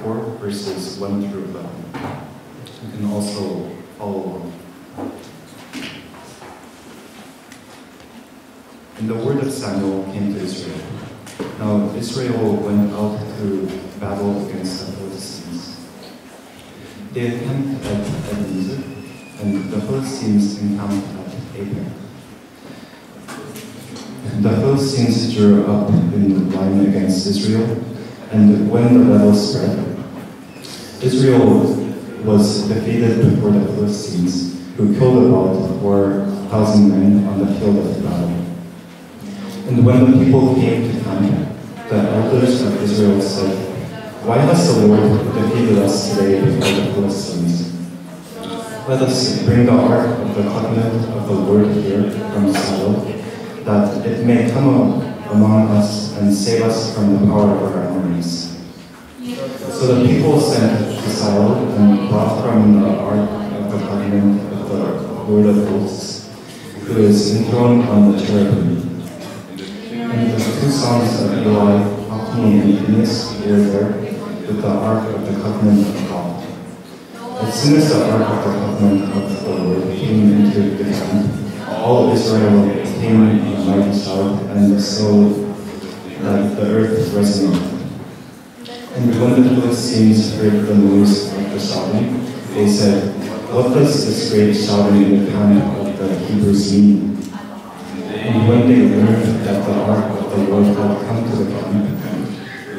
4, verses 1 through 11. You can also follow along. And the word of Samuel came to Israel. Now Israel went out to battle against the Philistines. They encamped at Ebenezer, and the Philistines encamped at Aphek. The Philistines drew up in line against Israel, and when the battle spread, Israel was defeated before the Philistines, who killed about 4,000 men on the field of battle. And when the people came to camp, the elders of Israel said, "Why has the Lord defeated us today before the Philistines? Let us bring the ark of the covenant of the Lord here from Shiloh, that it may come among us and save us from the power of our enemies." So the people sent to Shiloh and brought from the ark of the covenant of the Lord of hosts, who is enthroned on the cherubim. And the two sons of Eli, Hophni and Phinehas, were there with the ark of the covenant of God. As soon as the ark of the covenant of the Lord came into the camp, all Israel came in a mighty shout, and so that the earth resonated. And when the Philistines heard the noise of the shouting, they said, "What does this great shouting in the camp of the Hebrews mean?" And when they learned that the ark of the Lord had come to the camp,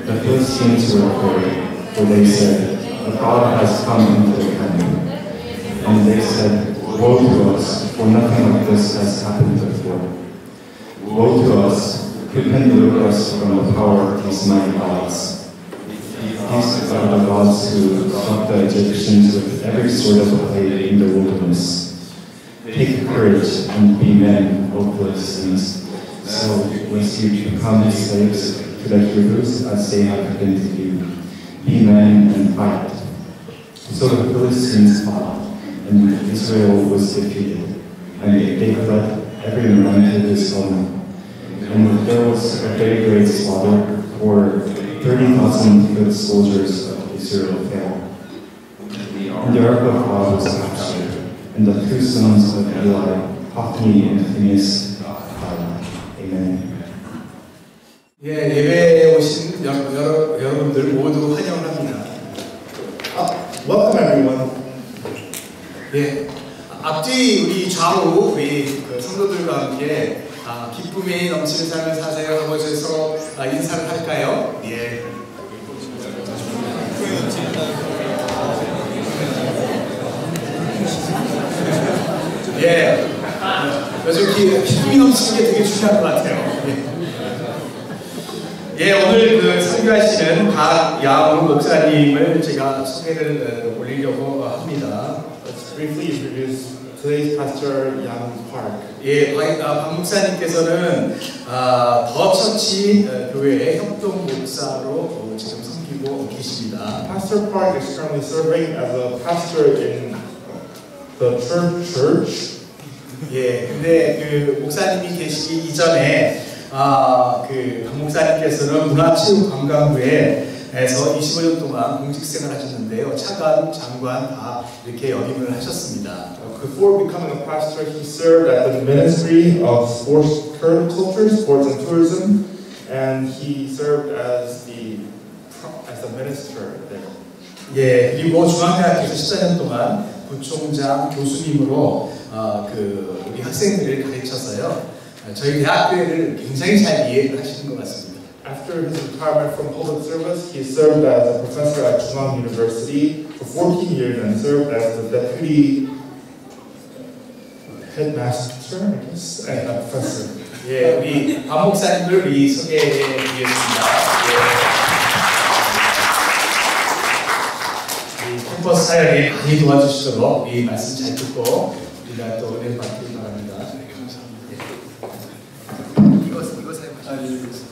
the Philistines were afraid, for they said, "A God has come into the camp." And they said, "Woe to us, for nothing like this has happened before. Woe to us, who can deliver us from the power of these mighty gods? These are the gods who struck the Egyptians with every sort of plague in the wilderness. Take courage and be men, O Philistines, so lest you become slaves to the Hebrews as they have been to you. Be men and fight." So the Philistines fought, and Israel was defeated, and they fled every man to his home. And there was a very great slaughter, for 30,000 good soldiers of Israel fell. And the ark of God was captured, and the two sons of Eli, Hophni and Phinehas, died. Amen. 예, 예배에 오신 여러분들 모두 환영합니다. Welcome everyone. 예, 앞뒤 우리 좌우 우리 그 성도들과 함께 기쁨이 넘치는 삶을 사세요 하고 서로 인사를 할까요? 예. 예. 요즘 기쁨이 넘치는 게 되게 중요한 것 같아요. 예, 오늘 그 설교하시는 박야무 목사님을 제가 소개를 올리려고 합니다. Let's briefly introduce today's pastor, Yang Park. 예, 박 목사님께서는 더 처치 교회의 협동 목사로 지금 섬기고 계십니다. Pastor Park is currently serving as a pastor in the church. 예, 근데 그 목사님이 계시기 이전에 그 박 목사님께서는 문화체육관광부에서 25년 동안 공직생활 하셨는데요. 차관, 장관 다 이렇게 역임을 하셨습니다. Before becoming a pastor, he served at the Ministry of Sports, Culture, Sports and Tourism, and he served as the minister there. 예, 그리고 중앙대학교에서 14년 동안 부총장 교수님으로 그 우리 학생들을 가르쳐서요. 저희 대학교를 굉장히 잘 이해를 하시는 것 같습니다. After his retirement from public service, he served as a professor at Chungang University for 14 years and served as the deputy headmaster, I guess, and a professor. 예, 우리 박 목사님을 소개해 드리겠습니다. 예. 캠퍼스 사역에 많이 도와주시도록 이 말씀 잘 듣고 우리가 또 은혜 받기 바랍니다. 이거 사용하시죠.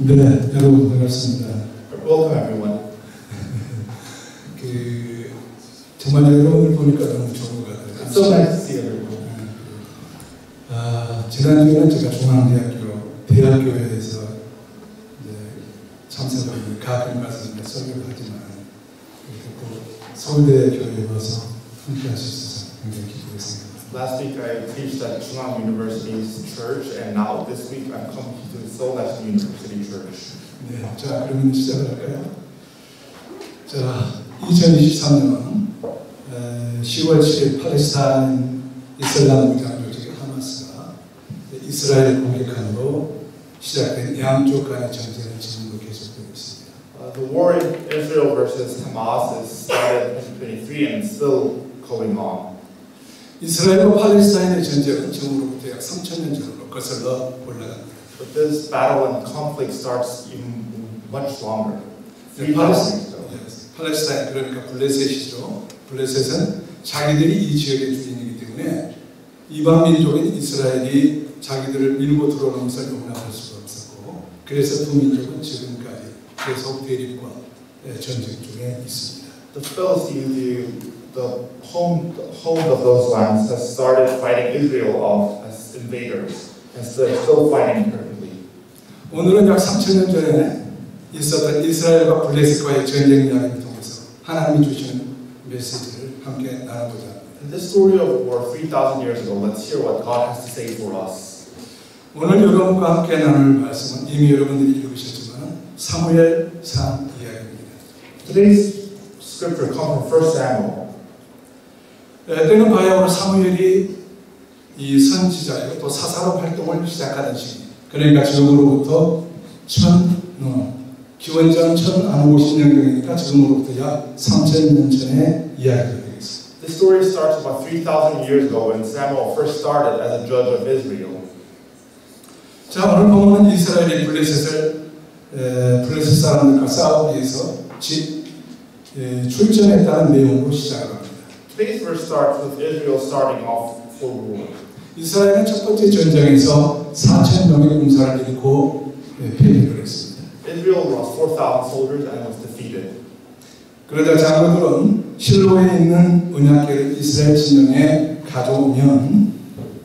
네, 여러분 반갑습니다. Welcome everyone. 정말 여러분을 보니까 너무 좋은 것 같아요. It's so nice to see everyone. 지난주에는 제가 중앙대학교 대학 대학교에서 참석을 가끔 가서 설교를 하지만 또 서울대 교회에 와서 함께 할 수 있어서 굉장히 기쁘게 생각합니다. Last week I preached at Chungang University's church, and now this week I'm coming to Seoul National University Church. 네, 자 그러면 시작을 할까요? 자, 2023년 10월 7일 팔레스타인 이슬람 무장 조직 하마스가 이스라엘 공격함으로 시작된 양쪽 간의 전쟁은 지금도 계속되고 있습니다. The war in Israel versus Hamas is started in 2023 and still going on. 이스라엘과 팔레스타인의 전쟁은 지금으로부터 약 3,000년 전으로 거슬러 올라갑니다. But this battle and conflict starts even much longer. 3,000 years ago. 팔레스타인 그러니까 블레셋이죠. 블레셋은 자기들이 이 지역의 주인이기 때문에 이방 민족인 이스라엘이 자기들을 밀고 들어오는 것을 용납할 수가 없었고, 그래서 두 민족은 지금까지 계속 대립과 전쟁 중에 있습니다. The Philistines, the home of those lands, has started fighting Israel off as invaders, and they're still fighting currently. 오늘은 약 3,000년 전에 있었던 이스라엘과 블레셋과의 전쟁 이야기를 통해서 하나님이 주시는 메시지를 함께 나눠보자 합니다. In this story of war 3,000 years ago, let's hear what God has to say for us. 오늘 여러분과 함께 나눌 말씀은 이미 여러분들이 읽으셨지만 사무엘상 이야기입니다. Today's scripture comes from 1 Samuel. 때는 바야흐로 사무엘이 이 선지자요 또 사사로 활동을 시작하던 시기, 그러니까 지금으로부터 기원전 1050년경이니까 지금으로부터 약 3,000년 전의 이야기가 되겠습니다. This story starts about 3,000 years ago when Samuel first started as a judge of Israel. 자, 오늘 보면은 이스라엘이 블레셋 사람들과 싸우기 위해서 출전했다는 내용으로 시작을 합니다. Today's verse starts with Israel starting off for war. 이스라엘은 첫 번째 전쟁에서 4,000명의 군사를 잃고 패배를 했습니다. Israel lost 4,000 soldiers and was defeated. 그러자 장로들은 실로에 있는 언약궤를 이스라엘 진영에 가져오면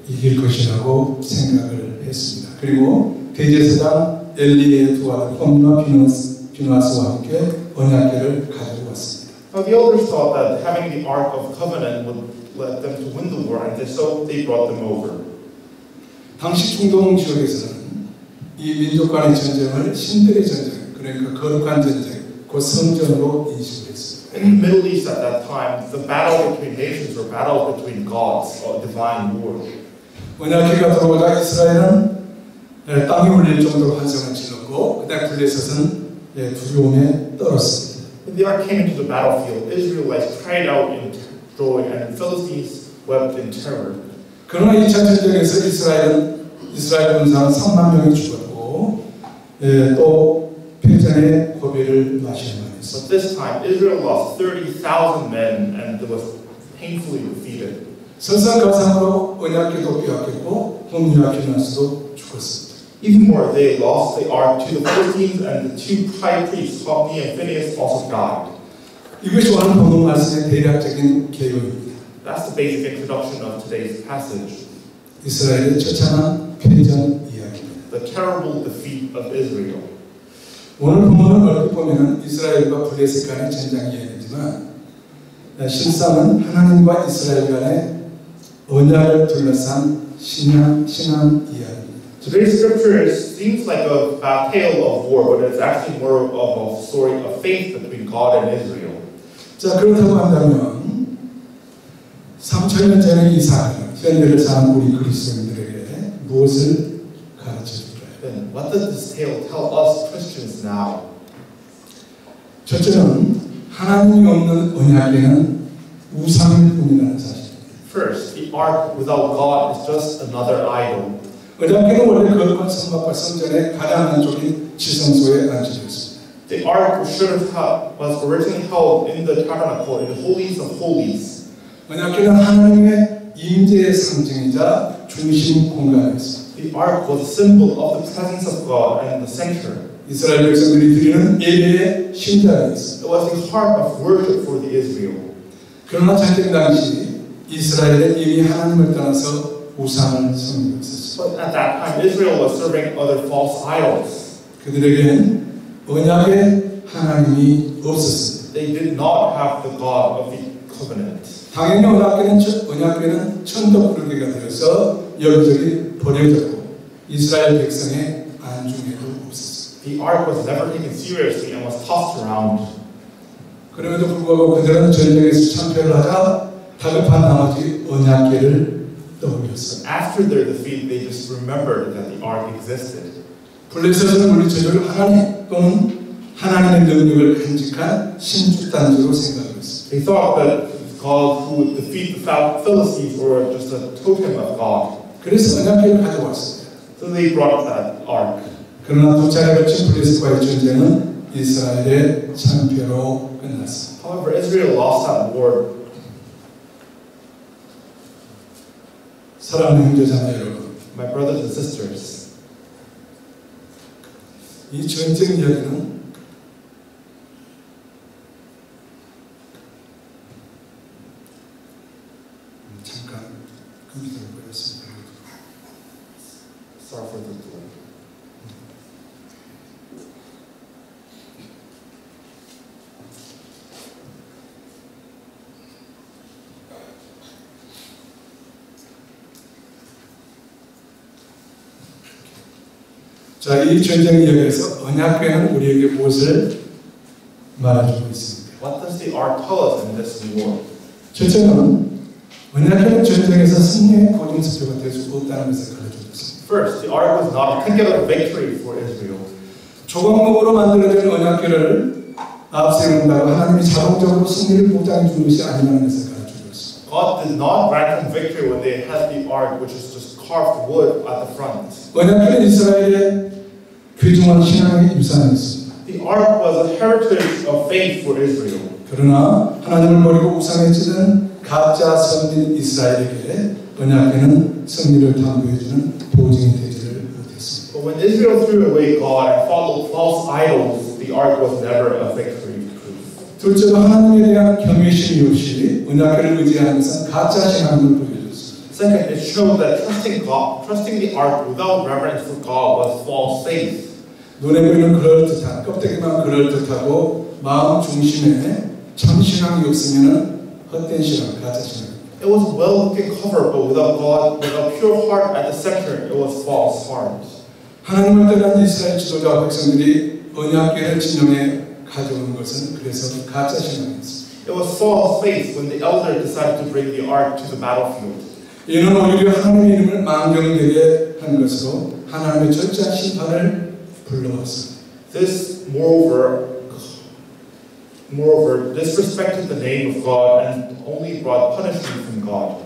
이길 것이라고 생각을 했습니다. 그리고 대제사장 엘리의 두 아들 홈리와 비누아스와 함께 언약궤를 가지고 왔습니다. Now the elders thought that having the Ark of Covenant would let them to win the war, and so they brought them over. 당시 중동 지역에서는 이 민족 간의 전쟁을 신들의 전쟁, 그러니까 거룩한 전쟁, 곧 성전으로 인식을 했습니다. In the Middle East at that time, the battle between nations were battles between gods, or divine war. 언약궤가 들어오자 이스라엘은 땅이 울릴 정도로 환성을 질렀고, 그다음 블레셋은 두려움에 떨었습니다. When the ark came into the battlefield, Israelites cried out in joy, and the Philistines wept in terror. 그러나 2차 전쟁에서 이스라엘 군사는 3만 명이 죽었고, 또 패전의 고비를 마셔야만 했습니다. But this time, Israel lost 30,000 men and was painfully defeated. 설상가상으로 언약궤도 빼앗겼고 홈리와 비누아스도 죽었습니다. Even more, they lost the ark to the Philistines, and the two high priests, Hophni and Phinehas, also died. 이것이 오늘 본문 말씀의 대략적인 개요입니다. That's the basic introduction of today's passage. 이스라엘의 처참한 패전 이야기입니다. The terrible defeat of Israel. 오늘 본문을 얼핏 보면 이스라엘과 블레셋 간의 전쟁 이야기지만 실상은 하나님과 이스라엘 간의 언약을 둘러싼 신앙 이야기입니다. Today's scripture seems like a tale of war, but it's actually more of a story of faith between God and Israel. 자, 그렇다고 한다면 3,000년 전의 이 사건은 현대를 사는 우리 그리스도인들에게 무엇을 가르쳐줄까요? Then what does this tale tell us Christians now? 첫째는 하나님이 없는 언약궤는 우상일 뿐이라는 사실입니다. First, the ark without God is just another idol. 언약궤는 원래 거룩한 성막과 성전의 가장 안쪽인 지성소에 안겨졌습니다. The ark was originally held in the tabernacle in the holies of holies. 언약궤는 하나님의 임재의 상징이자 중심 공간이었습니다. The ark was a symbol of the presence of God and the center. 이스라엘 백성들이 드리는 예배의 심장이었습니다. It was the heart of worship for the Israel. 그러나 전쟁 당시 이스라엘은 이미 하나님을 떠나서 우상을 섬기고 있었습니다. But at that time, Israel was serving other false idols. 그들에게는 언약의 하나님이 없었습니다. They did not have the God of the covenant. 당연히 언약궤는 천덕꾸러기가 되어서 여기저기 버려졌고 이스라엘 백성의 안중에도 없었습니다. The ark was never taken seriously and was tossed around. 그럼에도 불구하고 그들은 전쟁에서 참패를 하자 다급한 나머지 언약궤를 떠올렸습니다. After their defeat, they just remembered that the ark existed. 블레셋을 물리쳐줄 하나님 또는 하나님의 능력을 간직한 신축단지로 생각했습니다. They thought that God who would defeat the Philistines or just a totem of God. 그래서 언약궤를 가져왔습니다. So they brought that ark. 그러나 두 차례 거친 블레셋과의 전쟁은 이스라엘의 참패로 끝났습니다. However, Israel lost that war. 사랑하는 형제자매 여러분, My brothers and sisters, 이 전쟁 이야기는 잠깐 컴퓨터를 꺼냈습니다. sorry for the delay. 자, 이 전쟁 이야기에서 언약궤는 우리에게 무엇을 말해주고 있습니다. What does the ark tell us in this war? 첫째는 언약궤는 전쟁에서 승리의 고정수표가 될 수 없다는 것을 가르쳐주고 있습니다. First, the ark was not a ticket of victory for Israel. 조각목으로 만들어진 언약궤를 앞세운다고 하나님이 자동적으로 승리를 보장해 주는 것이 아니라는 것을 가르쳐주고 있습니다. God did not grant them victory when they had the ark, which is just carved wood at the front. 언약궤는 이스라엘의 귀중한 신앙의 유산이었습니다. The ark was a heritage of faith for Israel. 그러나 하나님을 버리고 우상에 찌든 가짜 선민 이스라엘에게 언약궤는 승리를 탐구해주는 보증이 되지를 못했습니다. But when Israel threw away God and followed false idols, the ark was never a victory proof. 둘째로 하나님에 대한 경외심이 없이 언약궤를 의지하는 것은 가짜 신앙을 보여줬습니다. Second, it showed that trusting the ark without reverence for God was false faith. 눈에 보이는 그럴듯한 껍데기만 그럴듯하고 마음 중심에 참 신앙이 없으면 헛된 신앙, 가짜 신앙. It was well-looking cover, but without God, without pure heart at the center, it was false heart. 하나님을 떠난 이스라엘 지도자와 백성들이 언약궤를 진영에 가져오는 것은 그래서 가짜 신앙이었습니다. It was false faith when the elder decided to bring the ark to the battlefield. 이는 오히려 하나님의 이름을 망령되게 한 것으로 하나님의 절제한 심판을 불러왔습니다. This, moreover, disrespected the name of God and only brought punishment from God.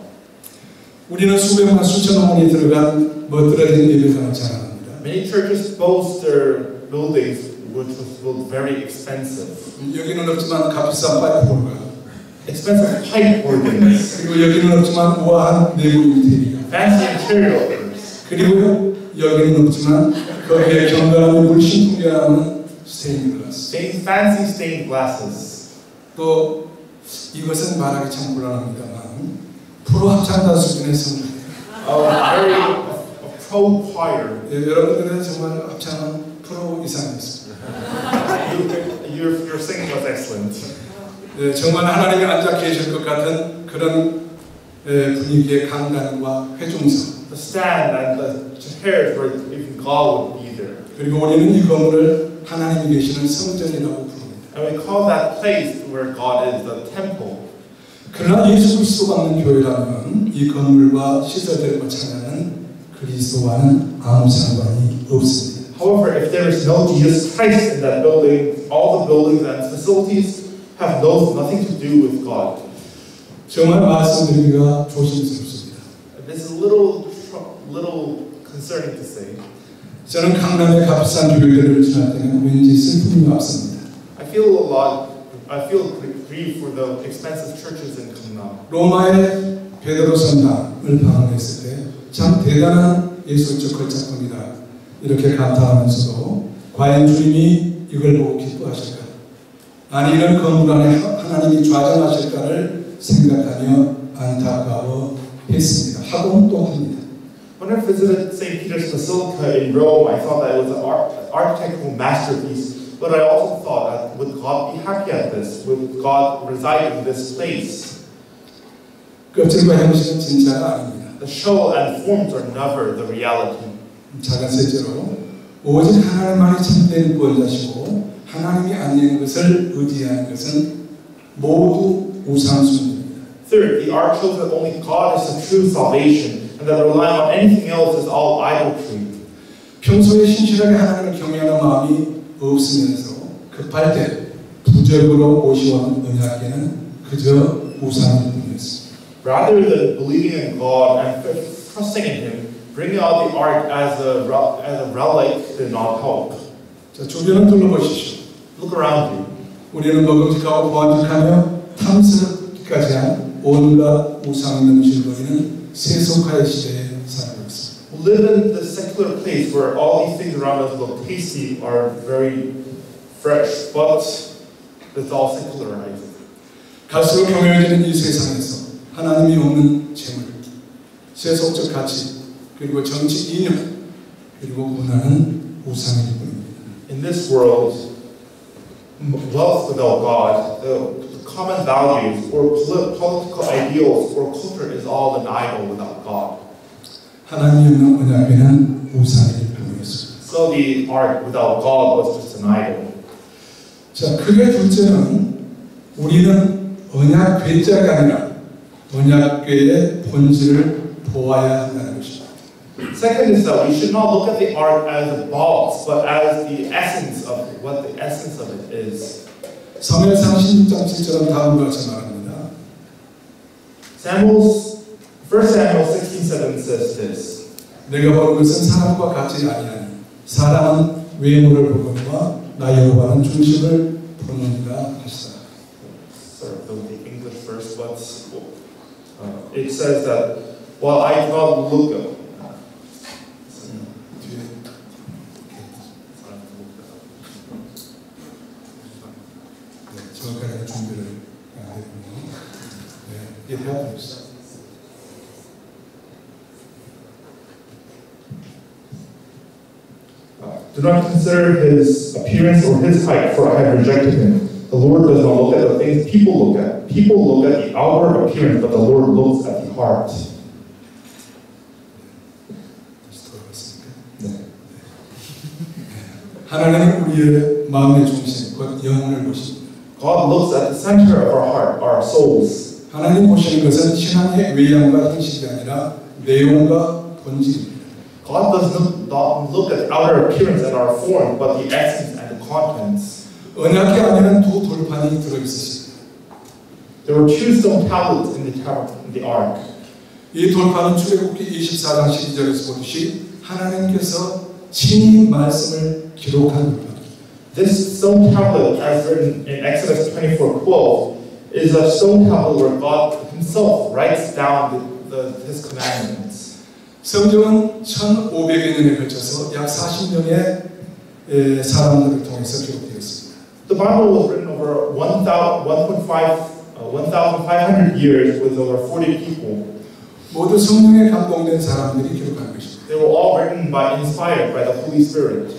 우리는 수백만 수천 원이 들어간 멋들어진 예배당을 자랑합니다. Many churches boast their buildings, which was built very expensive. 여기는 없지만 값비싼 파이프볼과 Expensive pipe organs, 그리고 여기는 없지만 우아한 내부 인테리어 fancy interiors, 그리고 여기는 없지만 거기에 경건함이 물씬 풍겨나오는 스테인 글라스 fancy stained glasses. 또 이것은 말하기 참 곤란합니다만 프로 합창단 수준의 성가대요. A pro choir. 여러분들은 정말 합창은 프로 이상이었습니다. Your singing was excellent. 정말 하나님이 앉아 계실 것 같은 그런 분위기의 강단과 회중성. The stand and the chairs where even God would be there. 그리고 우리는 이 건물을 하나님이 계시는 성전이라고 부릅니다. And we call that place where God is the temple. 그러나 예수 그리스도가 없는 교회라면 이 건물과 시설들과 찬양은 그리스도와는 아무 상관이 없습니다. However, if there is no Jesus Christ in that building, all the buildings and facilities have nothing to do with God. 정말 말씀드리기가 조심스럽습니다. This is a little concerning to say. 저는 강남의 값비싼 교회들을 지날 때는 왠지 슬픔이 앞섭니다. I feel grief for the expensive churches in Gangnam. 로마의 베드로 성당을 방문했을 때 참 대단한 예술적 걸작품이다 이렇게 감탄하면서도 과연 주님이 이걸 보고 기뻐하실까? 아니 이런 건물 안에 하나님이 좌정하실까를 생각하며 안타까워했습니다. 하곤 또 합니다. When I visited St. Peter's Basilica in Rome, I thought that it was an architectural masterpiece, but I also thought that would God be happy at this? Would God reside in this place? 껍질과 형식은 진짜가 아닙니다. The show and forms are never the reality. 작은 셋째로 오직 하나님만이 참된 구원자시고 하나님이 아닌 것을 의지하는 것은 모두 우상숭배입니다. Third, the ark shows that only God is the true salvation, and that relying on anything else is all idolatry. 평소에 신실하게 하나님을 경외하는 마음이 없으면서 급할 때 부적으로 모시온 언약궤는 그저 우상일 뿐이었습니다. Rather than believing in God and trusting in Him, bringing out the ark as a relic did not help. 자, 주변을 둘러보십시오. Look around you. 우리는 먹음직하고 보안직하며 탐스럽기까지 한 온갖 우상 있는 즐거이는 세속화의 시대에 살고 있습니다. We live in the secular place where all these things around us look tasty, are very fresh, but it's all secularized. 갈수록 교묘해지는 이 세상에서 하나님이 없는 재물, 세속적 가치, 그리고 정치 이념, 그리고 문화는 우상일 뿐입니다. In this world, wealth without God, the common values or political ideals or culture is all an idol without God. 하나님이 없는 언약궤는 우상일 뿐이었습니다. So the ark without God was just an idol. 자, 크게 둘째는 우리는 언약궤자가 아니라 언약궤의 본질을 보아야 한다는 것입니다. Second is that we should not look at the ark as a box, but as the essence of it, what the essence of it is. 사무엘상 16장 7절은 다음과 같이 말합니다. 1 Samuel 16:7 says this. 내가 보는 것은 사람과 같지 아니하니 사람은 외모를 보거니와 나 여호와는 중심을 보느니라 하시다. Sorry, the English verse, but it says that while I do not look at 정확하게 준비를 했군요. 네, it happens. Do not consider his appearance or his height, for I have rejected him. The Lord does not look at the things people look at. People look at the outward appearance, but the Lord looks at the heart. 하나님은 우리의 마음의 중심, 곧 영혼을 보십니다. God looks at the center of our heart, our souls. 하나님 보시는 것은 신앙의 외양과 형식이 아니라 내용과 본질입니다. God does not look at outer appearance and our form, but the essence and the contents. 언약궤 안에는 두 돌판이 들어있었습니다. There were two stone tablets in the ark. 이 돌판은 출애굽기 24장 12절에서 보듯이 하나님께서 친히 말씀을 기록한 돌판. This stone tablet, as written in Exodus 24:12, is a stone tablet where God Himself writes down His commandments. 성경은 1500여 년에 걸쳐서 약 40명의 사람들을 통해서 기록되었습니다. The Bible was written over 1,500 years with over 40 people. 모두 성령에 감동된 사람들이 기록한 것입니다. They were all written inspired by the Holy Spirit.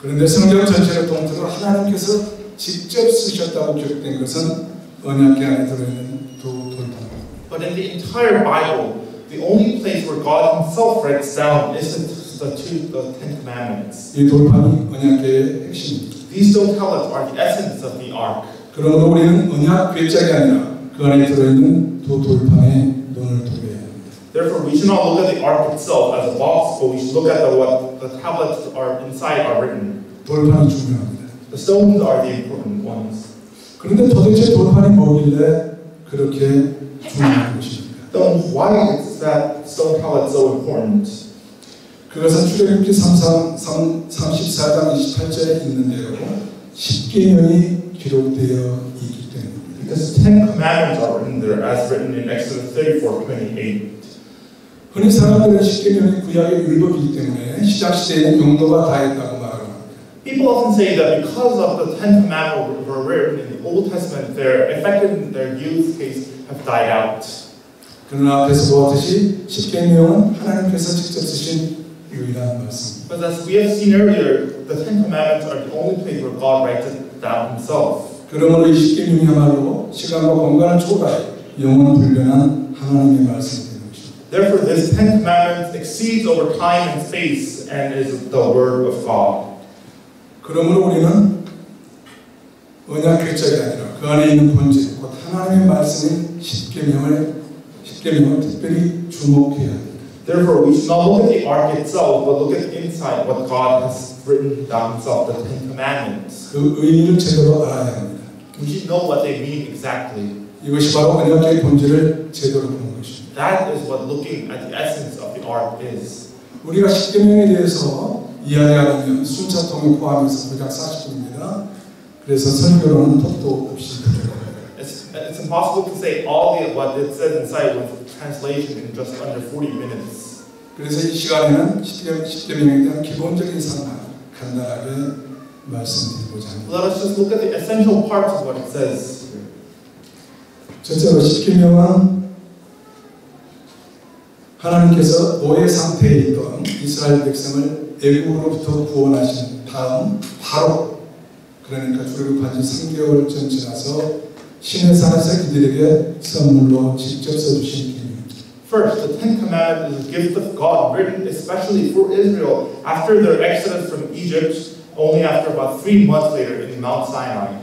그런데 성경 전체를 통틀어 하나님께서 직접 쓰셨다고 기록된 것은 언약궤 안에 들어있는 두 돌판입니다. But in the entire Bible, the only place where God Himself writes down is the Ten Commandments. 이 돌판이 언약궤의 핵심입니다. These stone tablets are the essence of the ark. 그러므로 우리는 언약궤짝이 아니라 그 안에 들어있는 두 돌판에 눈을 돌려야 합니다. Therefore, we should not look at the ark itself as a box, but we should look at what the tablets are inside are written. 돌판이 중요합니다. The stones are the important ones. 그런데 도대체 돌판이 뭐길래 그렇게 중요한 것입니까? Then why is that stone tablet so important? 그것은 출애굽기 34장 28절에 있는 대로 십계명이 기록되어 있기 때문입니다. Because 10 commandments are written there, as written in Exodus 34:28. 흔히 사람들은 십계명이 구약의 율법이기 때문에 시작 시대에는 용도가 다했다고 말합니다. People often say that because of the 10 commandments were written in the Old Testament, their effective their use case have died out. 그러나 앞에서 보았듯이 십계명은 하나님께서 직접 쓰신 유일한 말씀입니다. But as we have seen earlier, the Ten Commandments are the only place where God writes it down himself. 그러므로 이 십계명이야말로 시간과 공간을 초월하여 영원 불변한 하나님의 말씀이 되는 것입니다. Therefore, this Ten Commandments exceeds over time and space and is the Word of God. 그러므로 우리는 언약 결정이 아니라 그 안에 있는 본질, 곧 하나님의 말씀인 십계명을 특별히 주목해야 합니다. Therefore, we should not look at the ark itself, but look at inside what God has written down himself, the Ten Commandments. 그 의미를 제대로 알아야 합니다. We should know what they mean exactly. 이것이 바로 언약의 본질을 제대로 보는 것입니다. That is what looking at the essence of the ark is. 우리가 십계명에 대해서 이야기하려면 순차통을 포함해서 고작 40분입니다. 그래서 설교로는 턱도 없이 들어가요. It's impossible to say all what it says inside with translation in just under 40 minutes. 그래서 이 시간에는 십계명에 대한 기본적인 상황 간단하게 말씀드리고자 합니다. Let us just look at the essential parts of what it says. 첫째로 십계명은 하나님께서 노예 상태에 있던 이스라엘 백성을 애국으로부터 구원하신 다음 바로 그러니까 출애굽한 지 3개월 전 지나서 시내산에서 그들에게 선물로 직접 써주신 계명입니다. First, the Ten Commandments is a gift of God, written especially for Israel after their exodus from Egypt, only after about 3 months later in Mount Sinai.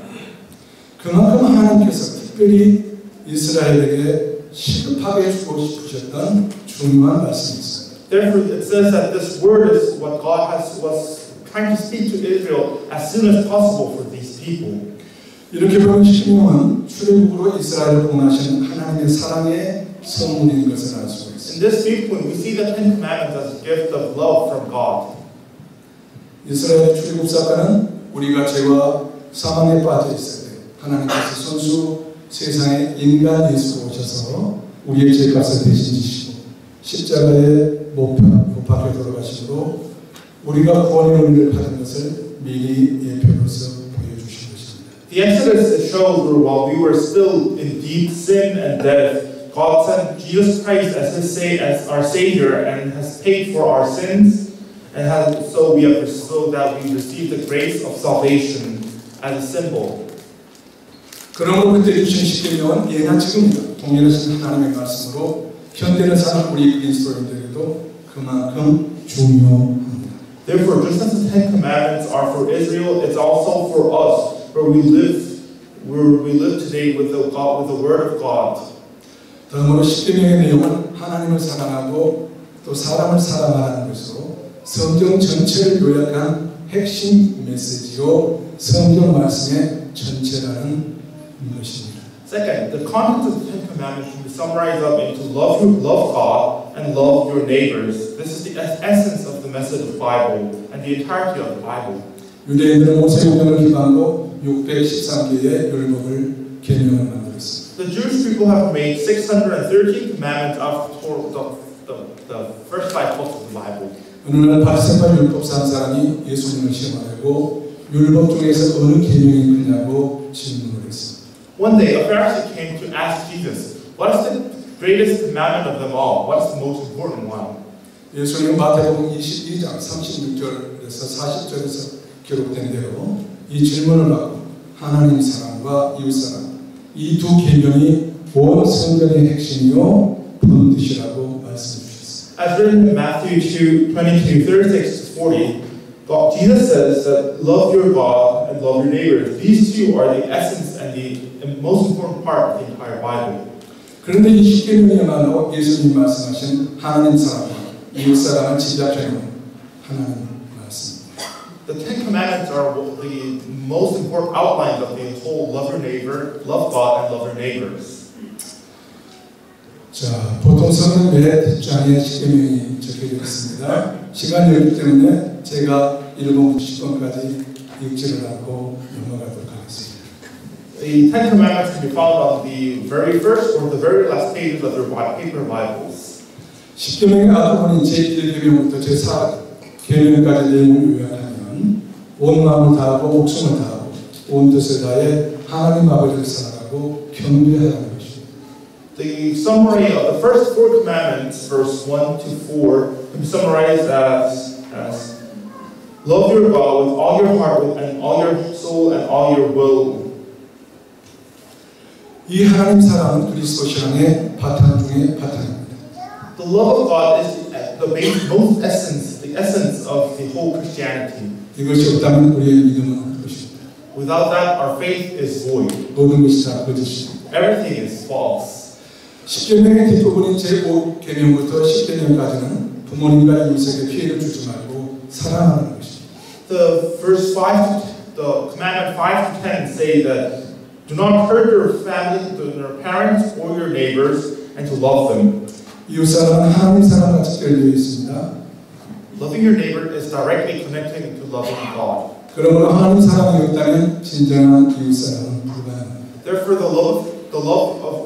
그만큼 하나님께서 특별히 이스라엘에게 시급하게 주고 싶으셨던 중요한 말씀이 있습니다. Therefore, it says that this word is what God was trying to speak to Israel as soon as possible for these people. 이렇게 보면 십계명은 출애굽으로 이스라엘을 구원하신 하나님의 사랑의 선물인 것을 알 수가 있습니다. In this viewpoint, we see the Ten Commandments as a gift of love from God. 이스라엘의 출애굽 사건은 우리가 죄와 사망에 빠져 있을 때 하나님께서 선수 세상에 인간 예수로 오셔서 우리의 죄값을 대신 지시고 십자가에 못 박혀 돌아가심으로 우리가 구원의 은혜를 받은 것을 미리 예표로서 보여주신 것입니다. The Exodus shows where while we were still in deep sin and death, God sent Jesus Christ as our Savior and has paid for our sins, and so that we receive the grace of salvation as a symbol. 그러므로 그때 주신 십계명은 예나 지금이나 동일하신 하나님의 말씀으로 현대를 사는 우리 그리스도인들에게도 그만큼 중요합니다. Therefore, just as the Ten Commandments are for Israel, it's also for us, where we live today with the Word of God. 다음으로 십계명의 내용은 하나님을 사랑하고 또 사람을 사랑하는 것으로 성경 전체를 요약한 핵심 메시지로 성경 말씀의 전체라는 것입니다. Second, the content of the Ten Commandments can be summarized up into love God and love your neighbors. This is the essence of the message of the Bible and the entirety of the Bible. 유대인들은 모세율법을 기반으로 613개의 율법을 계명을 만들었습니다. The Jewish people have made 613 commandments out of the first 5 books of the Bible. 어느 날 바리새파 율법사 한 사람이 예수님을 시험하려고 율법 중에서 어느 계명이 크냐고 질문을 했습니다. One day, a Pharisee came to ask Jesus, "What is the greatest commandment of them all? What is the most important one?" 예수님은 마태복음 22장 36절에서 40절에서 기록된 대로 이 질문을 받고 하나님 사랑과 이웃 사랑 이 두 계명이 온 성경의 핵심이요 본뜻이라고 말씀해 주셨습니다. As written in Matthew 22:36-40, Jesus says that love your God and love your neighbor. These two are the essence and the most important part of the entire Bible. 그런데 이 십계명이야말로 예수님 말씀하신 하나님 사랑과 이웃 사랑을 집약해 놓은 하나님 말씀입니다. The Ten Commandments are the most important outlines of the whole love your neighbor, love God, and love your neighbors. 자, 보통 성경 몇 장에 십계명이 적혀져 있습니다. 시간이 없기 때문에 제가 1번부터 10번까지 읽지를 않고 넘어가도록 하겠습니다. The Ten Commandments can be found on the very first or the very last pages of their paper Bibles. 십계명의 앞부분인 제1계명부터 제4계명까지 내용을 요약하면 온 마음을 다하고 목숨을 다하고 온 뜻을 다해 하나님 아버지를 사랑하고 경배하라는 것입니다. The summary of the first 4 commandments, verse 1 to 4, can be summarized as love your God with all your heart and all your soul and all your will. 이 하나님 사랑은 그리스도 신앙의 바탕 중의 바탕입니다. The love of God is the most essence of the whole Christianity. 이것이 없다면 우리의 믿음은 것입니다. Without that, our faith is void. 모든 것이 다 거짓입니다. Everything is false. 10계명의 뒷부분인 제5계명부터 10계명까지는 부모님과 이웃에게 피해를 주지 말고 사랑하는 것입니다. The commandment 5 to 10 say that do not hurt your family, your parents, or your neighbors, and to love them. 이웃 사랑은 하나님 사랑과 직결되어 있습니다. Loving your neighbor is directly connected to loving God. 그러므로 하나님 사랑이 없다면 진정한 이웃 사랑은 불가능합니다. Therefore,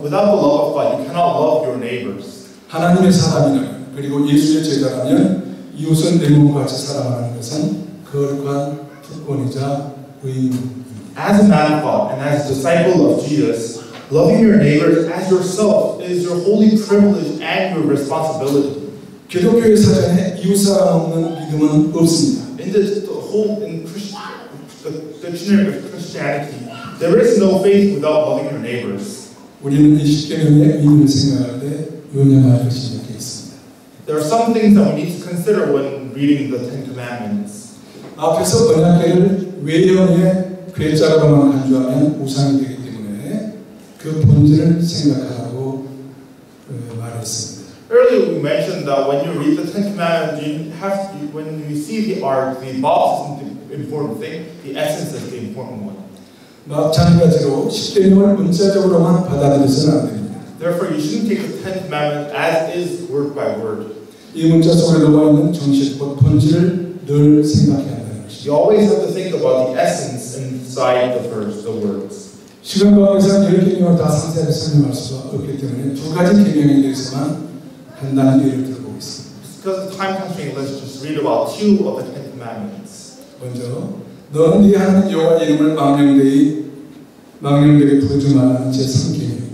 without the love of God, you cannot love your neighbors. 하나님의 사람이라면 그리고 예수의 제자라면 이웃은 내 몸과 같이 사랑하는 것은 거룩한 특권이자 의무입니다. As a man of God and as a disciple of Jesus, loving your neighbors as yourself is your holy privilege and your responsibility. 기독교의 사전에 이웃 사랑 없는 믿음은 없습니다. In the dictionary of Christianity, there is no faith without loving your neighbors. 우리는 이 10계명의 의미를 생각할 때 유념할 것이 몇 개 있습니다. There are some things that we need to consider when reading the Ten Commandments. 앞에서 언약궤를 외형의 괴자로만 간주하면 우상이 되기 때문에 그 본질을 생각하라고 말했습니다. Earlier we mentioned that when you read the Ten Commandments, when you see the ark, the box isn't the important thing, the essence is the important one. 마찬가지로 10계명을 문자적으로만 받아들여서는 안 됩니다. Therefore, you shouldn't take the Ten Commandments as is, word by word. 이 문자 속에 들어가 있는 정신, 본질을 늘 생각해야 한다는 것입니다. You always have to think about the essence inside the words. 시간 관계상 10계명을 다 상세하게 설명할 수가 없기 때문에 2가지 계명에 대해서만 간단한 예를 들어보겠습니다. Because of time constraint, let's just read about 2 of the Ten Commandments. 먼저 너는 네 하나님 여호와 이름을 망령되게 부르지 말라는 제3계명입니다.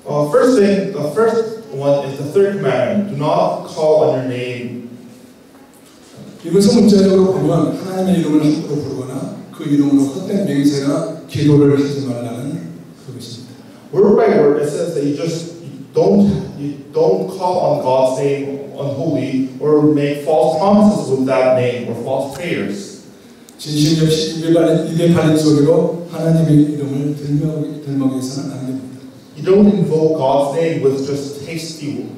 The first one is the third commandment. Do not call on your name. 이것은 문자적으로 보면 하나님의 이름을 함부로 부르거나 그 이름으로 헛된 맹세나 기도를 하지 말라는 그것입니다. Word by word, it says that you don't call on God's name unholy or make false promises with that name or false prayers. 진심 없이 입에 발린 소리로 하나님의 이름을 들먹여서는 안 됩니다. You don't invoke God's name with just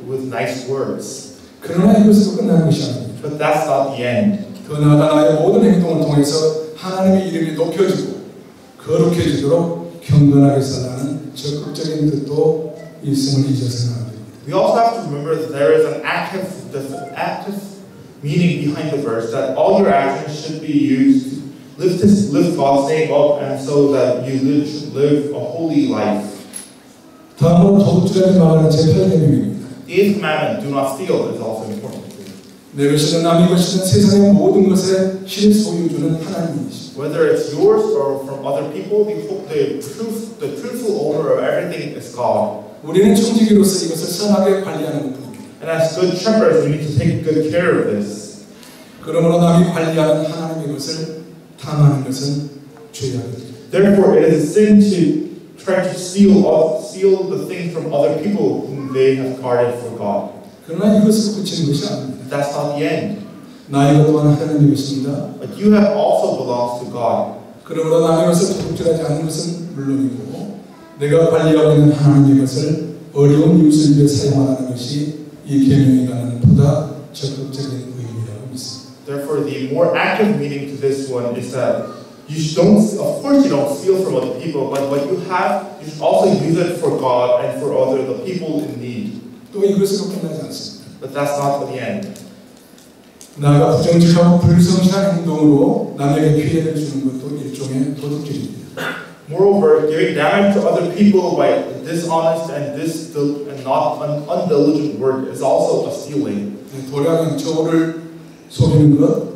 with nice words. 그러나 이것으로 끝나는 것이 아닙니다. But that's not the end. 더 나아가 나의 모든 행동을 통해서 하나님의 이름이 높여지고 거룩해지도록 경건하게 살라는 적극적인 뜻도 있음을 잊어서는 안 됩니다. We also have to remember that there is an active meaning behind the verse, that all your actions should be used to lift God's name up, and so that you should live a holy life. 다음으로 도둑질하지 말라는 제8계명입니다. The 8th commandment, do not steal, is also important. 내 것이든 남의 것이든 세상의 모든 것의 실소유주는 하나님이십니다. Whether it's yours or from other people, the truthful owner of everything is God. 우리는 청지기로서 이것을 선하게 관리하는 것뿐입니다. And as good shepherds, we need to take good care of this. 그러므로 남이 관리하는 하나님의 것을 탐하는 것은 죄악입니다. Therefore, it is a sin to try to steal the things from other people whom they have guarded for God. 그러나 이것을 그치는 것이 아닙니다. That's not the end. 나이가 또한 하나님의 것입니다. But you have also belongs to God. 그러므로 남의 것을 도둑질하지 않는 것은 물론이고 내가 관리하고 있는 하나님의 것을 어려운 이웃을 위해 사용하는 것이 이 계명에 관한 보다 적극적인 의미라고 믿습니다. Therefore, the more active meaning to this one is that of course you don't steal from other people, but what you have, you should also use it for God and for the people in need. 또 이것으로 끝나지 않습니다. But that's not the end. 나아가 부정직하고 불성실한 행동으로 남에게 피해를 주는 것도 일종의 도둑질입니다. Moreover, giving damage to other people by dishonest and not undiligent work is also a stealing. 도량한 저울을 속이는 것,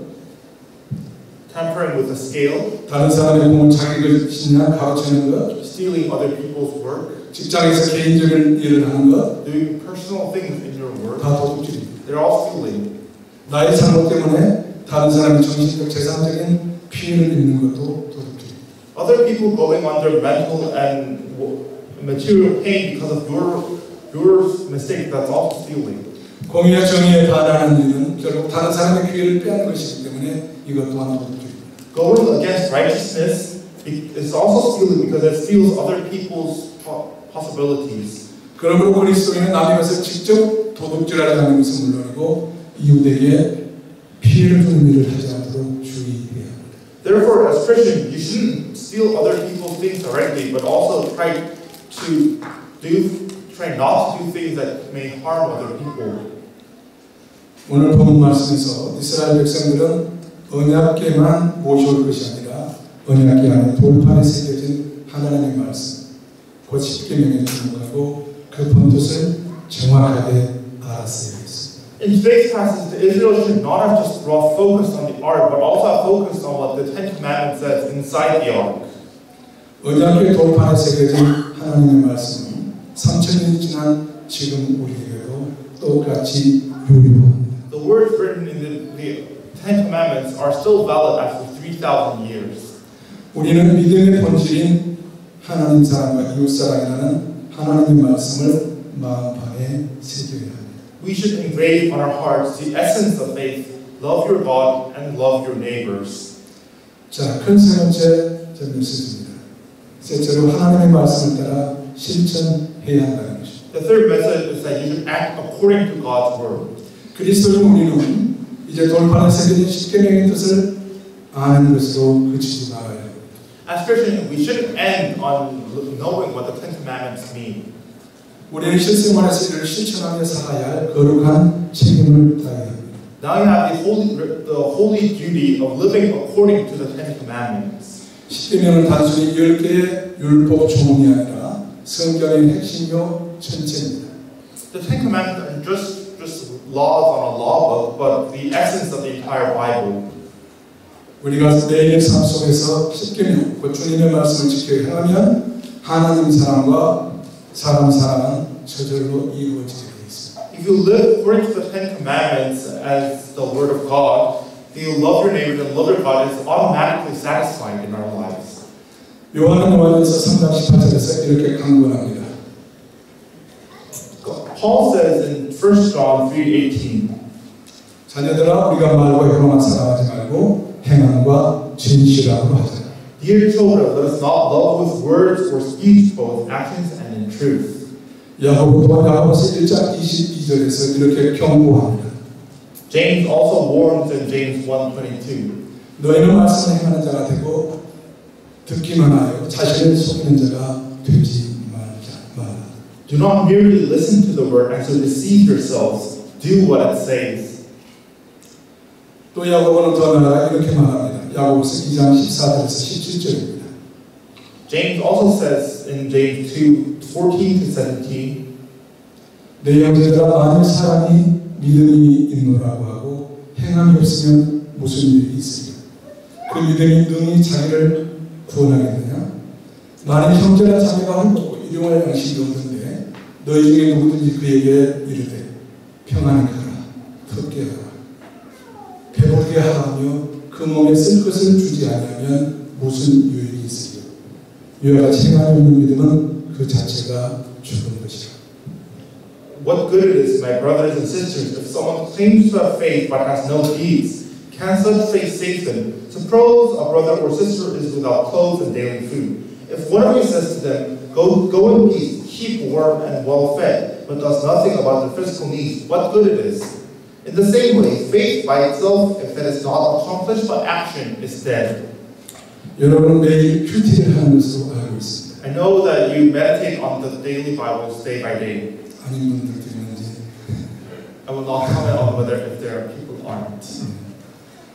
tampering with a scale, 다른 사람의 공을 자기 것이냐 가로채는 것, stealing other people's work, 직장에서 개인적인 일을 하는 것, doing personal things in your work, 다 도둑질입니다. they're all stealing. 나의 잘못 때문에 다른 사람이 정신적, 재산적인 피해를 입는 것도 도둑질입니다. Other people going under mental and material pain because of your mistake, that's also stealing. 공의와 정의에 반하는 일은 결국 다른 사람의 기회를 빼앗는 것이기 때문에 이것 또한 도둑질입니다. Going against righteousness is also stealing because it steals other people's possibilities. 그러므로 그리스도인은 남의 것을 직접 도둑질하지 않는 것은 물론이고 이웃에게 피해를 주는 일을 하지 않도록 주의해야 합니다. Therefore, as Christians, you shouldn't steal other people's things directly, but also try not to do things that may harm other people. 오늘 본 말씀에서 이스라엘 백성들은 언약궤만 모셔올 것이 아니라 언약궤 안에 돌판에 새겨진 하나님의 말씀, 곧 십계명에 주목하고 그 본뜻을 정확하게 알았어야 했습니다. In today's passage, Israel should not have just brought focus on the ark, but also have focused on what the Ten Commandments says inside the ark. 언약궤 돌판에 새겨진 하나님의 말씀은 3,000년이 지난 지금 우리에게도 똑같이 유효합니다. The words written in the Ten Commandments are still valid after 3,000 years. 우리는 믿음의 본질인 하나님 사랑과 이웃 사랑이라는 하나님의 말씀을 마음판에 새겨야 합니다. We should engrave on our hearts the essence of faith, love your God and love your neighbors. 자, 큰 세 번째 메시지입니다. 셋째로 하나님의 말씀을 따라 실천해야 한다는 것입니다. The third message is that you should act according to God's word. 그리스도인 우리는 이제 돌판에 새겨진 십계명의 뜻을 아는 것으로 그치지 말아야 합니다. As Christians, we shouldn't end on knowing what the Ten Commandments mean. 우리는 실생활에서 이를 실천하며 살아야 할 거룩한 책임을 다해야 합니다. Now you have the holy duty of living according to the Ten Commandments. 십계명은 단순히 10개의 율법 조문이 아니라 성경의 핵심요 전체입니다. The Ten Commandments are just laws on a law book, but the essence of the entire Bible. 우리가 매일 삶 속에서 십계명, 그 주님의 말씀을 지켜 행하면 하나님 사랑과 사람 사랑은 저절로 이루어지게 되어 있습니다. If you live according to the Ten Commandments as the Word of God, you love your neighbor and love your God is automatically satisfied in our lives. 요한은 요한일서 3장 18절에서 이렇게 강구합니다. Paul says in 1 John 3:18, 자녀들아 우리가 말과 혀로만 사랑하지 말고 행함과 진실함으로 하자. Dear children, let us not love with words or speech, but with actions and in truth. 야고보 또한 야고보서 1장 22절에서 이렇게 경고합니다. James also warns in James 1:22. 너희는 말씀을 행하는 자가 되고 듣기만 하여 자신을 속이는 자가 되지 말라. Do not merely listen to the word and so deceive yourselves. Do what it says. 또 야고보는 더 나아가 이렇게 말합니다. 야고보서 2장 14절에서 17절입니다. James also says in James 2:14-17, 내 형제들아 만일 사람이 믿음이 있노라고 하고 행함이 없으면 무슨 일이 있으리까? 그 믿음이 능히 자기를 구원하겠느냐? 만일 형제나 자매가 헐벗고 일용할 양식이 없는데 너희 중에 누구든지 그에게 이르되 평안히 가라, 걷게 하라, 배부르게 하라며 그 몸에 쓸 것을 주지 아니하면 무슨 유익이 있으리요? 이와 같이 행함이 없는 믿음은 그 자체가 죽은 것이라. what good it is, my brothers and sisters, if someone claims to have faith but has no deeds? Can such faith save them? Suppose a brother or sister is without clothes and daily food. If one of you says to them, go in peace, keep warm and well fed, but does nothing about their physical needs, what good it is? In the same way, faith by itself, if it is not accomplished by action, is dead. 여러분은 매일 큐티를 하는 것으로 알고 있습니다. I know that you meditate on the daily Bibles day by day. 아닌 분들도 있는지. I will not comment on whether if there are people who aren't.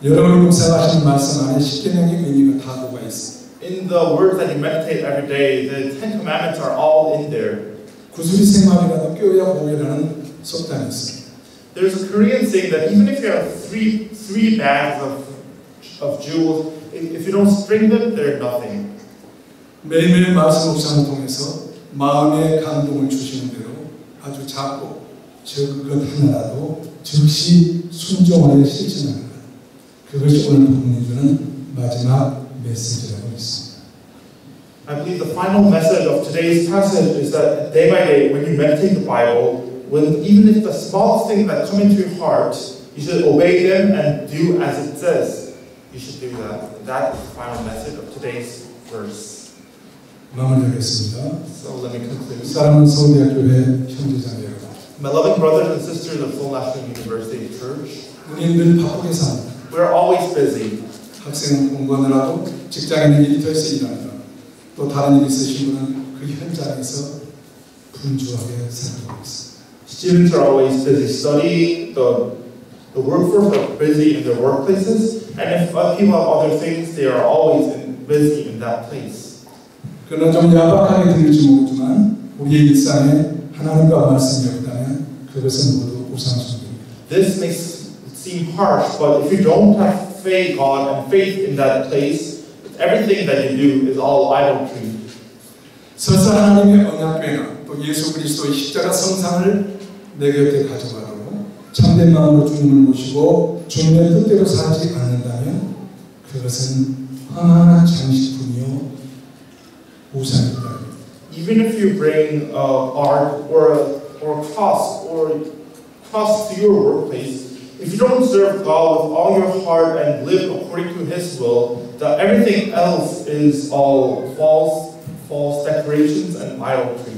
여러분이 묵상하시는 말씀 안에 십계명의 의미가 다 녹아 있습니다. In the words that you meditate every day, the Ten Commandments are all in there. 구슬이 생막이라도 뼈야 보이라는 속담이 있습니다. There's a Korean saying that even if you have three bags of jewels, if you don't string them, they're nothing. 매일매일 말씀 묵상을 통해서 마음의 감동을 주시는 대로 아주 작고 적은 것 하나라도 즉시 순종하여 실천하는 것. 그것이 오늘 본문이 주는 마지막 메시지라고 있습니다. I believe the final message of today's passage is that day by day, when you meditate the Bible, even if the smallest things that come into your heart, you should obey them and do as it says. You should do that. That is the final message of today's verse. 마무리하겠습니다. So let me conclude. 사랑하는 서울대학교의 형제자매 여러분, My loving brothers and sisters of Seoul National University Church, 우리는 늘 바쁘게 삽니다. we're always busy. 학생은 공부하느라도 직장에는 일터에서 일하느라 또 다른 일 있으신 분은 그 현장에서 분주하게 살아가고 있습니다. Students are always busy studying. The workforce are busy in their workplaces. And if people have other things, they are always busy in that place. 그러나 좀 야박하게 들릴지 모르지만 우리의 일상에 하나님과 말씀이 없다면 그것은 모두 우상숭배입니다. This makes it seem harsh, but if you don't have faith in God and faith in that place, everything that you do is all idolatry. 설사 하나님의 언약궤나 또 예수 그리스도의 십자가 성상을 내 곁에 가져가도 참된 마음으로 주님을 모시고 주님의 뜻대로 살지 않는다면 그것은 황홀한 장식품이요 우상이다. Even if you bring art or a cross to your workplace, if you don't serve God with all your heart and live according to His will, that everything else is all false decorations and idolatry.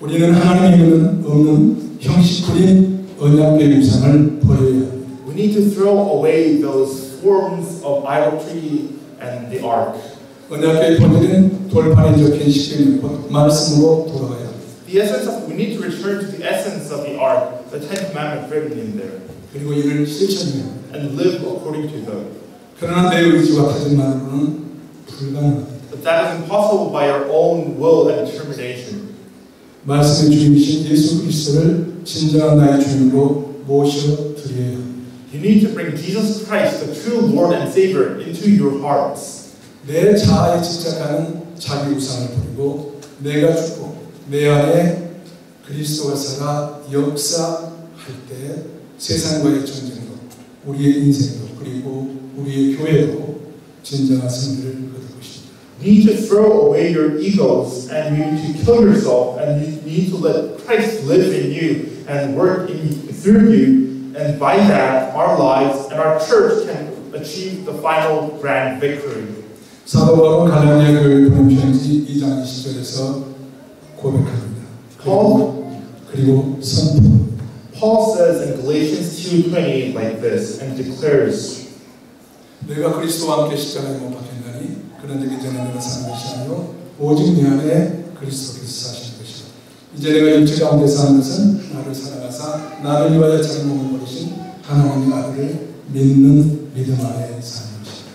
우리는 하나님의 없는 형식부린 언약궤 우상을 버려야 합니다. We need to throw away those forms of idolatry and the ark. 언약궤의 본질은 돌판에 적힌 십계명 곧 말씀으로 돌아가야 합니다. We need to return to the essence of the ark, the Ten Commandments written in there, 그리고 이를 실천해야 합니다. and live according to them. 그러나 내 의지와 다짐만으로는 불가능합니다. But that is impossible by our own will and determination. 말씀의 주인이신 예수 그리스도를 진정한 나의 주인으로 모셔드려야 합니다. You need to bring Jesus Christ, the true Lord and Savior, into your hearts. 내 자아에 집착하는 자기 우상을 버리고 내가 죽고 내 안에 그리스도가 살아 역사할 때 세상과의 전쟁도 우리의 인생도 그리고 우리의 교회도 진정한 승리를 거둘 것입니다. You need to throw away your egos and you need to kill yourself and you need to let Christ live in you and work through you, and by that our lives and our church can achieve the final grand victory. 사도 바울은 갈라디아 교회에 보낸 편지 2장 20절에서 고백합니다. 그리고 선포. Paul says in Galatians 2:28 like this and declares, 내가 그리스도와 함께 십자가에 못 박혔나니 그런 데 이제는 내가 사는 것이 아니요 오직 내 안에 그리스도께서 사시는 것이다. 이제 내가 육체 가운데 사는 것은 나를 사랑하사 나를 위하여 자기 몸을 버리신 하나님의 아들을 믿는 믿음 안에 사는 것이다.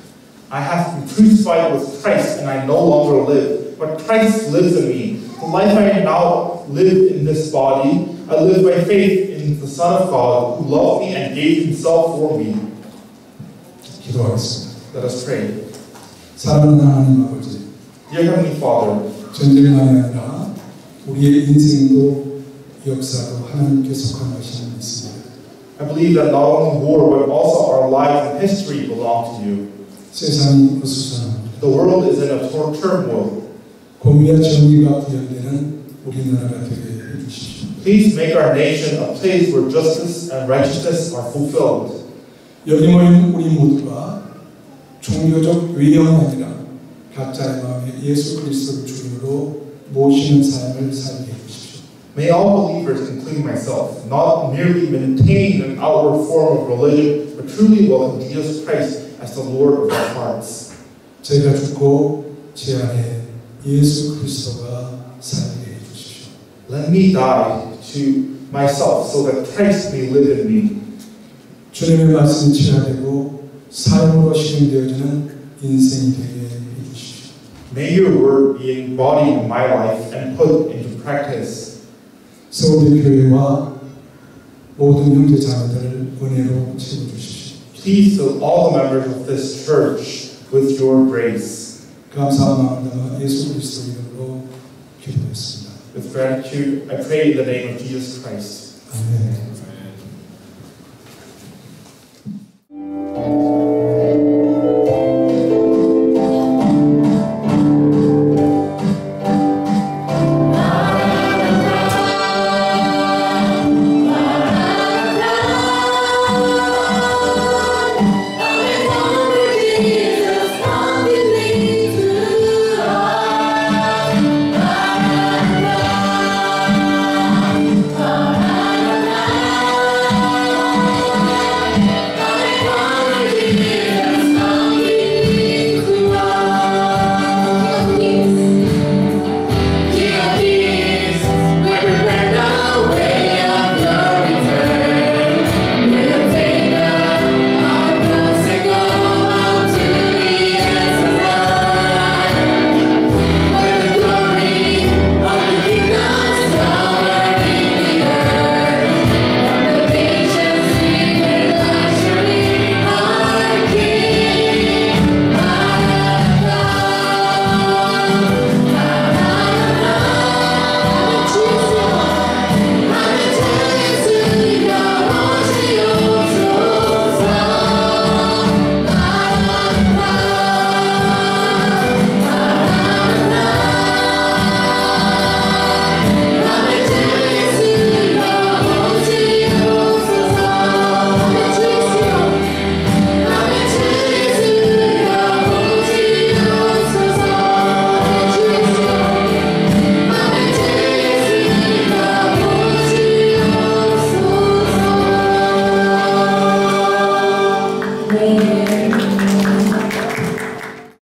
I have been crucified with Christ and I no longer live, but Christ lives in me. The life I now live in this body, I live by faith in the Son of God who loved me and gave Himself for me. 기도하겠습니다. Let us pray. 사랑하는 하나님 아버지, Dear Heavenly Father, 전쟁만이 아니라 우리의 인생도 역사도 하나님께 속한 것임을 믿습니다. I believe that not only war, but also our lives and history belong to you. 세상이 어수선합니다. The world is in a turmoil. 공의와 정의가 구현되는 우리나라가 되게 해주십시오. Please make our nation a place where justice and righteousness are fulfilled. 여기 모인 우리 모두가 종교적 외형이 아니라 각자의 마음에 예수 그리스도를 주님으로 모시는 삶을 살게 해주십시오. May all believers, including myself, not merely maintain an outward form of religion, but truly welcome Jesus Christ as the Lord of our hearts. 제가 죽고 제 안에 예수 그리스도가 살게 해주십시오. Let me die to myself so that Christ may live in me. 주님의 말씀이 체화되고 삶으로 실행되어지는 인생이 되게 해주십시오. May your word be embodied in my life and put into practice. 서울대 교회와 모든 형제 자매들을 은혜로 채워주십시오. Please fill all the members of this church with your grace. 감사한 마음 담아 예수 그리스도 이름으로 기도했습니다. With gratitude, I pray in the name of Jesus Christ. 아멘.